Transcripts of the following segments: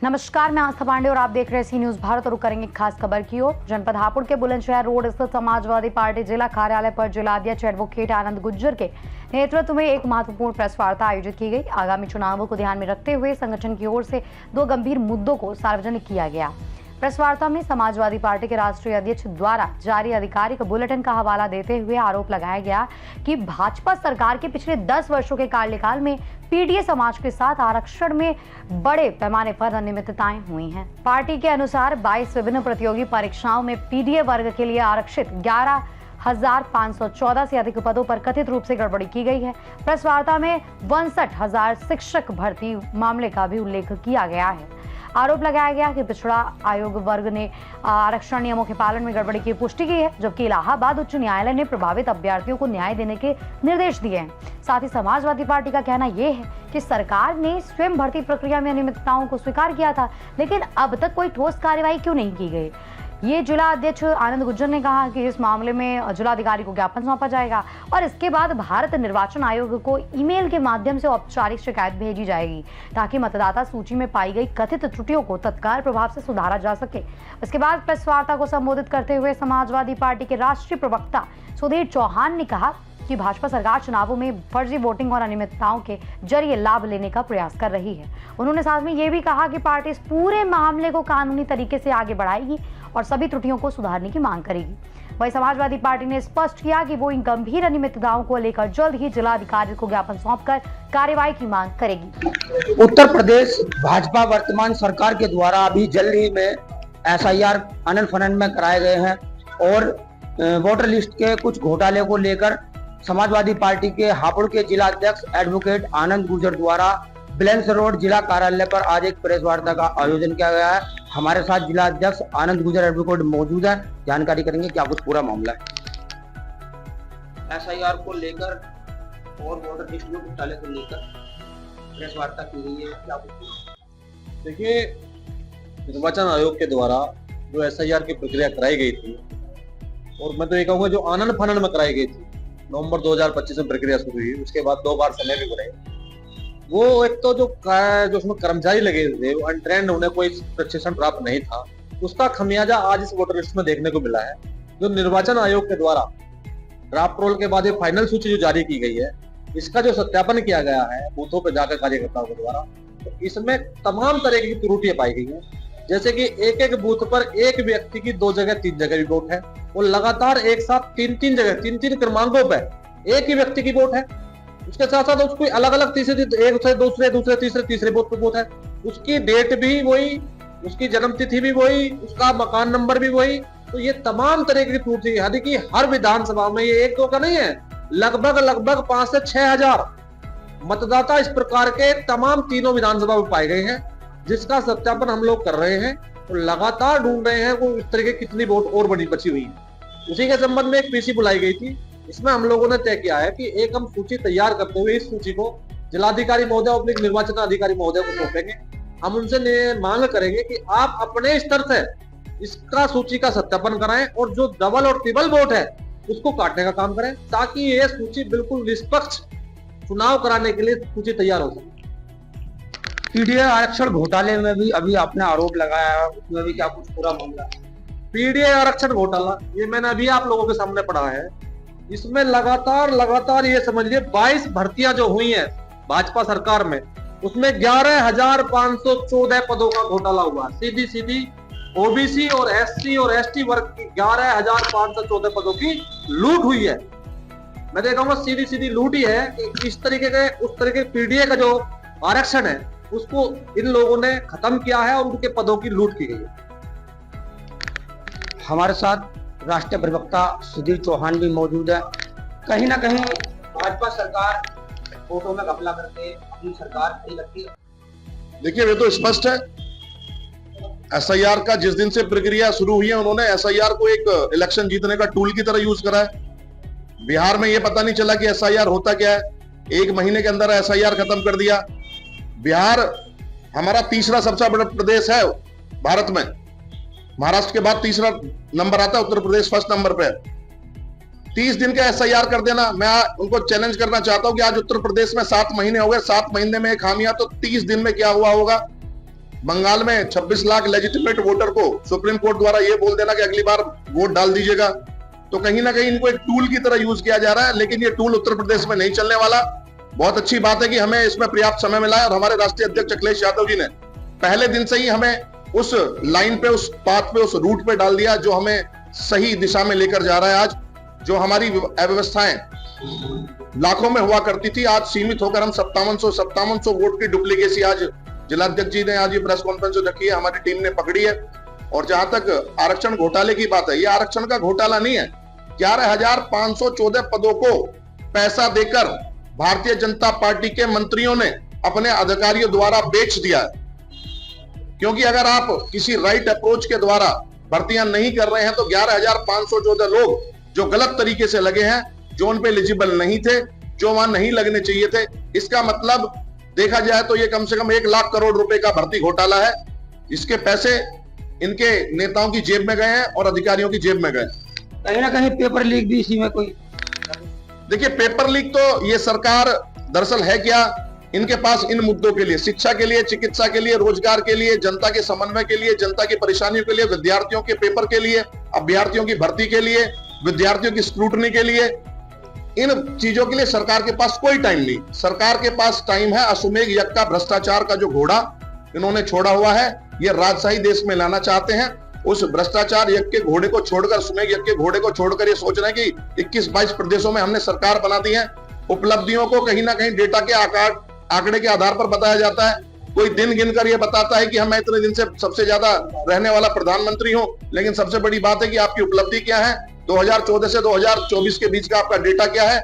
नमस्कार, मैं आस्था पांडे और आप देख रहे हैं सी न्यूज भारत। और करेंगे खास खबर की ओर। जनपद हापुड़ के बुलंदशहर रोड स्थित समाजवादी पार्टी जिला कार्यालय पर जिलाध्यक्ष एडवोकेट आनंद गुज्जर के नेतृत्व में एक महत्वपूर्ण प्रेस वार्ता आयोजित की गई। आगामी चुनावों को ध्यान में रखते हुए संगठन की ओर से 2 गंभीर मुद्दों को सार्वजनिक किया गया। प्रेस वार्ता में समाजवादी पार्टी के राष्ट्रीय अध्यक्ष द्वारा जारी आधिकारिक बुलेटिन का हवाला देते हुए आरोप लगाया गया कि भाजपा सरकार के पिछले 10 वर्षों के कार्यकाल में पीडीए समाज के साथ आरक्षण में बड़े पैमाने पर अनियमितताएं हुई हैं। पार्टी के अनुसार 22 विभिन्न प्रतियोगी परीक्षाओं में पीडीए वर्ग के लिए आरक्षित 11,514 से अधिक पदों पर कथित रूप से गड़बड़ी की गई है। प्रेस वार्ता में 62,000 शिक्षक भर्ती मामले का भी उल्लेख किया गया है। आरोप लगाया गया कि पिछड़ा आयोग वर्ग ने आरक्षण नियमों के पालन में गड़बड़ी की पुष्टि की है, जबकि इलाहाबाद उच्च न्यायालय ने प्रभावित अभ्यर्थियों को न्याय देने के निर्देश दिए हैं। साथ ही समाजवादी पार्टी का कहना यह है कि सरकार ने स्वयं भर्ती प्रक्रिया में अनियमितताओं को स्वीकार किया था, लेकिन अब तक कोई ठोस कार्रवाई क्यों नहीं की गई। ये जिला अध्यक्ष आनंद गुज्जर ने कहा कि इस मामले में जिलाधिकारी को ज्ञापन सौंपा जाएगा और इसके बाद भारत निर्वाचन आयोग को ईमेल के माध्यम से औपचारिक शिकायत भेजी जाएगी, ताकि मतदाता सूची में पाई गई कथित त्रुटियों को तत्काल प्रभाव से सुधारा जा सके। इसके बाद प्रेस वार्ता को संबोधित करते हुए समाजवादी पार्टी के राष्ट्रीय प्रवक्ता सुधीर चौहान ने कहा कि भाजपा सरकार चुनावों में फर्जी वोटिंग और अनियमितताओं के जरिए लाभ लेने का प्रयास कर रही है। उन्होंने साथ में ये भी कहा कि पार्टी इस पूरे मामले को कानूनी तरीके से आगे बढ़ाएगी और सभी त्रुटियों को सुधारने की मांग करेगी। वहीं समाजवादी पार्टी ने स्पष्ट किया कि वो इन गंभीर अनियमितताओं को लेकर जल्द ही जिलाधिकारी को ज्ञापन सौंपकर कार्रवाई की मांग करेगी। उत्तर प्रदेश भाजपा वर्तमान सरकार के द्वारा अभी जल्द ही में एसआईआर अनन फनन में कराए गए हैं और वोटर लिस्ट के कुछ घोटाले को लेकर समाजवादी पार्टी के हापुड़ के जिला अध्यक्ष एडवोकेट आनंद गुज्जर द्वारा बुलंदशहर रोड जिला कार्यालय पर आज एक प्रेस वार्ता का आयोजन किया गया है। हमारे साथ जिला अध्यक्ष आनंद गुज्जर एडवोकेट मौजूद है। जानकारी करेंगे क्या कुछ पूरा मामला है। एसआईआर को लेकर और वोटर लिस्ट में घोटाले को लेकर प्रेस वार्ता की गई है, क्या कुछ? देखिए, निर्वाचन आयोग के द्वारा जो एसआईआर की प्रक्रिया कराई गई थी, और मैं तो ये कहूँगा जो आनन फानन में कराई गई थी, नवंबर 2025 में प्रक्रिया शुरू हुई, उसके बाद 2 बार समय भी बढ़े। वो एक तो जो उसमें कर्मचारी लगे थे, वो अनट्रेंड, उन्हें कोई प्रशिक्षण प्राप्त नहीं था, उसका खमियाजा आज इस वोटर लिस्ट में देखने को मिला है। जो निर्वाचन आयोग के द्वारा ड्राफ्ट रोल के बाद ये फाइनल सूची जो जारी की गई है, इसका जो सत्यापन किया गया है बूथों पर जाकर कार्यकर्ताओं के द्वारा, तो इसमें तमाम तरह की त्रुटियां पाई गई हैं। जैसे कि एक बूथ पर एक व्यक्ति की 2 जगह 3 जगह भी वोट है, वो लगातार एक साथ 3 जगह 3 क्रमांकों पर एक ही व्यक्ति की वोट है। उसके साथ साथ उसको अलग अलग तीसरे तीसरे वोट पे वोट है, उसकी डेट भी वही, उसकी जन्म तिथि भी वही, उसका मकान नंबर भी वही। तो ये तमाम तरह की त्रुटि है। यानी कि हर विधानसभा में ये 1-2 का नहीं है, लगभग 5 से 6 हजार मतदाता इस प्रकार के तमाम तीनों विधानसभा में पाए गए हैं, जिसका सत्यापन हम लोग कर रहे हैं और लगातार ढूंढ रहे हैं वो इस तरह के कितनी वोट और बड़ी बची हुई है। उसी के संबंध में एक पीसी बुलाई गई थी। इसमें हम लोगों ने तय किया है कि एक हम सूची तैयार करते हुए इस सूची को जिलाधिकारी महोदय और निर्वाचन अधिकारी महोदय को सौंपेंगे। हम उनसे मांग करेंगे कि आप अपने स्तर से इसका सूची का सत्यापन कराएं और जो डबल और ट्रिपल वोट है उसको काटने का काम करें, ताकि ये सूची बिल्कुल निष्पक्ष चुनाव कराने के लिए सूची तैयार हो सके। पीडीए आरक्षण घोटाले में भी अभी आपने आरोप लगाया है, उसमें भी क्या कुछ पूरा मामला? पीडीए आरक्षण घोटाला ये मैंने अभी आप लोगों के सामने पढ़ा है। इसमें लगातार ये समझिए 22 भर्तियां जो हुई हैं भाजपा सरकार में, उसमें 11,514 पदों का घोटाला हुआ। सीधी ओबीसी और एससी और एसटी वर्ग की 11,514 पदों की लूट हुई है। मैं तो कहूंगा सीधी लूट ही है कि इस तरीके के उस तरीके पीडीए का जो आरक्षण है उसको इन लोगों ने खत्म किया है और उनके पदों की लूट की गई है। हमारे साथ राष्ट्रीय प्रवक्ता सुधीर चौहान भी मौजूद है। कहीं ना कहीं भाजपा सरकार वोटों में घपला करके अपनी सरकार नहीं रखती है। देखिए, ये तो स्पष्ट है। एसआईआर का जिस दिन से प्रक्रिया शुरू हुई है, उन्होंने एसआईआर को एक इलेक्शन जीतने का टूल की तरह यूज करा है। बिहार में ये पता नहीं चला कि एसआईआर होता क्या है, 1 महीने के अंदर एसआईआर खत्म कर दिया। बिहार हमारा तीसरा सबसे बड़ा प्रदेश है भारत में, महाराष्ट्र के बाद तीसरा नंबर आता है, उत्तर प्रदेश फर्स्ट नंबर पे। 30 दिन का एसआईआर कर देना। मैं उनको चैलेंज करना चाहता हूं कि आज उत्तर प्रदेश में 7 महीने हो गए, 7 महीने में एक खामियां, तो 30 दिन में क्या हुआ होगा। बंगाल में 26 लाख लेजिटिमेट वोटर को सुप्रीम कोर्ट द्वारा ये बोल देना कि अगली बार वोट डाल दीजिएगा, तो कहीं ना कहीं इनको एक टूल की तरह यूज किया जा रहा है। लेकिन ये टूल उत्तर प्रदेश में नहीं चलने वाला। बहुत अच्छी बात है कि हमें इसमें पर्याप्त समय मिला है और हमारे राष्ट्रीय अध्यक्ष अखिलेश यादव जी ने पहले दिन से ही हमें उस लाइन पे, उस पाथ पे, उस रूट पे डाल दिया जो हमें सही दिशा में लेकर जा रहा है। आज जो हमारी अव्यवस्थाएं लाखों में हुआ करती थी, आज सीमित होकर हम 5700 वोट की डुप्लीकेसी आज जिलाध्यक्ष जी ने आज ये प्रेस कॉन्फ्रेंस रखी है, हमारी टीम ने पकड़ी है। और जहां तक आरक्षण घोटाले की बात है, ये आरक्षण का घोटाला नहीं है। 11,514 पदों को पैसा देकर भारतीय जनता पार्टी के मंत्रियों ने अपने अधिकारियों द्वारा बेच दिया है। क्योंकि अगर आप किसी राइट अप्रोच के द्वारा भर्तियां नहीं कर रहे हैं तो 11,514 लोग जो गलत तरीके से लगे हैं, जो उन पे एलिजिबल नहीं थे, जो वहां नहीं लगने चाहिए थे, इसका मतलब देखा जाए तो ये कम से कम 1 लाख करोड़ रुपए का भर्ती घोटाला है। इसके पैसे इनके नेताओं की जेब में गए हैं और अधिकारियों की जेब में गए। कहीं ना कहीं पेपर लीक भी इसी में कोई, देखिए पेपर लीक तो ये सरकार दरअसल है क्या, इनके पास इन मुद्दों के लिए, शिक्षा के लिए, चिकित्सा के लिए, रोजगार के लिए, जनता के समन्वय के लिए, जनता की परेशानियों के लिए, विद्यार्थियों के पेपर के लिए, अभ्यर्थियों की भर्ती के लिए, विद्यार्थियों की स्क्रूटनी के लिए, इन चीजों के लिए सरकार के पास कोई टाइम नहीं। सरकार के पास टाइम है अश्वमेध यज्ञ का, भ्रष्टाचार का जो घोड़ा इन्होंने छोड़ा हुआ है, ये राजशाही देश में लाना चाहते हैं। उस भ्रष्टाचार यज्ञ के घोड़े को छोड़कर, अश्वमेध यज्ञ के घोड़े को छोड़कर ये सोच रहे हैं कि 21-22 प्रदेशों में हमने सरकार बना दी है। उपलब्धियों को कहीं ना कहीं डेटा के आंकड़े के आधार पर बताया जाता है। कोई दिन गिनकर ये बताता है कि हम इतने दिन से सबसे ज्यादा रहने वाला प्रधानमंत्री हूं, लेकिन सबसे बड़ी बात है कि आपकी उपलब्धि क्या है, 2014 से 2024 के बीच का आपका डेटा क्या है,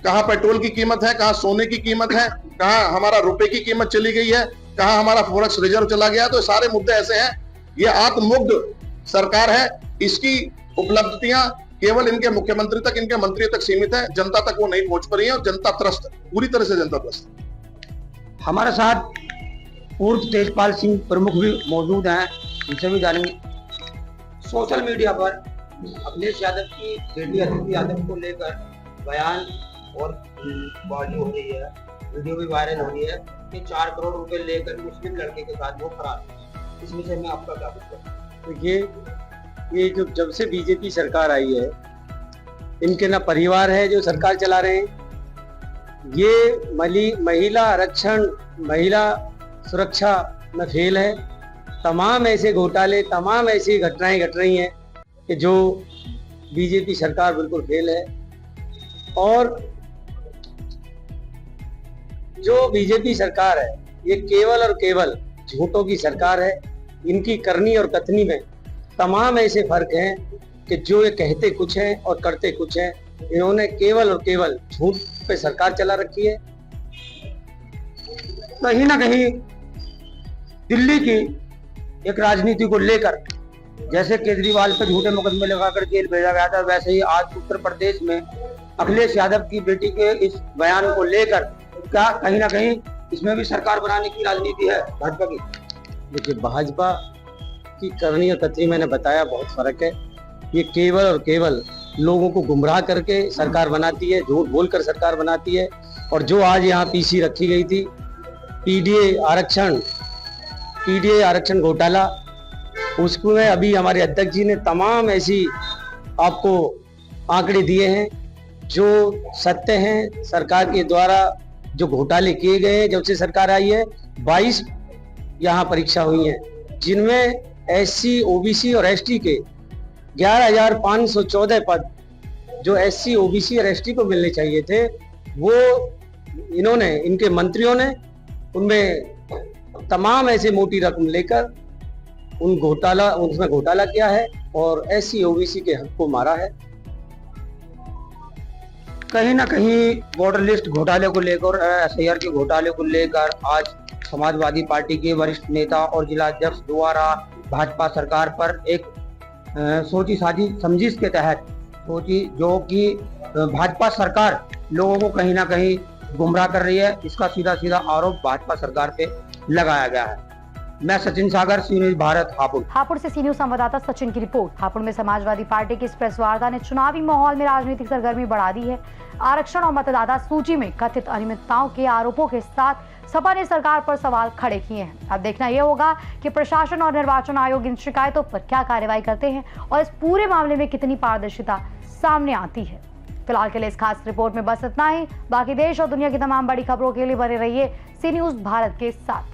कहां पेट्रोल की कीमत है, कहां सोने की कीमत है, कहां हमारा रुपए की कीमत चली गई है, कहां हमारा फॉरेक्स रिजर्व चला गया। तो सारे मुद्दे ऐसे हैं। ये आत्ममुग्ध सरकार है, इसकी उपलब्धियां केवल इनके मुख्यमंत्री तक, इनके मंत्रियों तक सीमित है, जनता तक वो नहीं पहुंच पा रही है और जनता त्रस्त, पूरी तरह से जनता त्रस्त। हमारे साथ पूर्व तेजपाल सिंह प्रमुख भी मौजूद हैं, उनसे भी जानेंगे। सोशल मीडिया पर अखिलेश यादव की बेटी अदिति यादव को लेकर बयान और बॉडी हो रही है, वीडियो भी वायरल हो रही है कि 4 करोड़ रुपए लेकर मुस्लिम लड़के के साथ वो फरार है। इस विषय में आपका क्या कुछ है? देखिए, ये जो जब से बीजेपी सरकार आई है, इनके ना परिवार है जो सरकार चला रहे हैं, ये महिला आरक्षण, महिला सुरक्षा में फेल है। तमाम ऐसे घोटाले, तमाम ऐसी घटनाएं घट रही हैं कि जो बीजेपी सरकार बिल्कुल फेल है। और जो बीजेपी सरकार है ये केवल और केवल झूठों की सरकार है। इनकी करनी और कथनी में तमाम ऐसे फर्क हैं कि जो ये कहते कुछ हैं और करते कुछ हैं। इन्होंने केवल और केवल झूठ पे सरकार चला रखी है। कहीं ना कहीं दिल्ली की एक राजनीति को लेकर, जैसे केजरीवाल पर झूठे मुकदमे लगाकर जेल भेजा गया था, वैसे ही आज उत्तर प्रदेश में अखिलेश यादव की बेटी के इस बयान को लेकर क्या कहीं ना कहीं इसमें भी सरकार बनाने की राजनीति है भाजपा की? देखिए, भाजपा की करनी और कथनी मैंने बताया बहुत फर्क है। ये केवल और केवल लोगों को गुमराह करके सरकार बनाती है, झूठ बोलकर सरकार बनाती है। और जो आज यहाँ पीसी रखी गई थी, पीडीए आरक्षण घोटाला, उसमें अभी हमारे अध्यक्ष जी ने तमाम ऐसी आपको आंकड़े दिए हैं जो सत्य हैं। सरकार के द्वारा जो घोटाले किए गए हैं, जब से सरकार आई है 22 यहाँ परीक्षा हुई हैं, जिनमें एससी, ओबीसी और एसटी के 11,514 पद जो एससी, ओबीसी और एसटी को मिलने चाहिए थे, वो इन्होंने, इनके मंत्रियों ने उनमें तमाम ऐसे मोटी रकम लेकर उसमें घोटाला किया है और एससी, ओबीसी के हक को मारा है। कहीं ना कहीं वोटर लिस्ट घोटाले को लेकर, एसआईआर के घोटाले को लेकर आज समाजवादी पार्टी के वरिष्ठ नेता और जिला अध्यक्ष द्वारा भाजपा सरकार पर एक सोची साझी साजिश के तहत जो कि भाजपा सरकार लोगों को कहीं ना कहीं गुमराह कर रही है, इसका सीधा सीधा आरोप भाजपा सरकार पे लगाया गया है। मैं सचिन सागर, सी न्यूज भारत, हापुड़। हापुड़ से सी न्यूज संवाददाता सचिन की रिपोर्ट। हापुड़ में समाजवादी पार्टी की इस प्रेस वार्ता ने चुनावी माहौल में राजनीतिक सरगर्मी बढ़ा दी है। आरक्षण और मतदाता सूची में कथित अनियमितताओं के आरोपों के साथ सपा ने सरकार पर सवाल खड़े किए हैं। अब देखना यह होगा कि प्रशासन और निर्वाचन आयोग इन शिकायतों पर क्या कार्रवाई करते हैं और इस पूरे मामले में कितनी पारदर्शिता सामने आती है। फिलहाल के लिए इस खास रिपोर्ट में बस इतना ही। बाकी देश और दुनिया की तमाम बड़ी खबरों के लिए बने रहिए सी न्यूज भारत के साथ।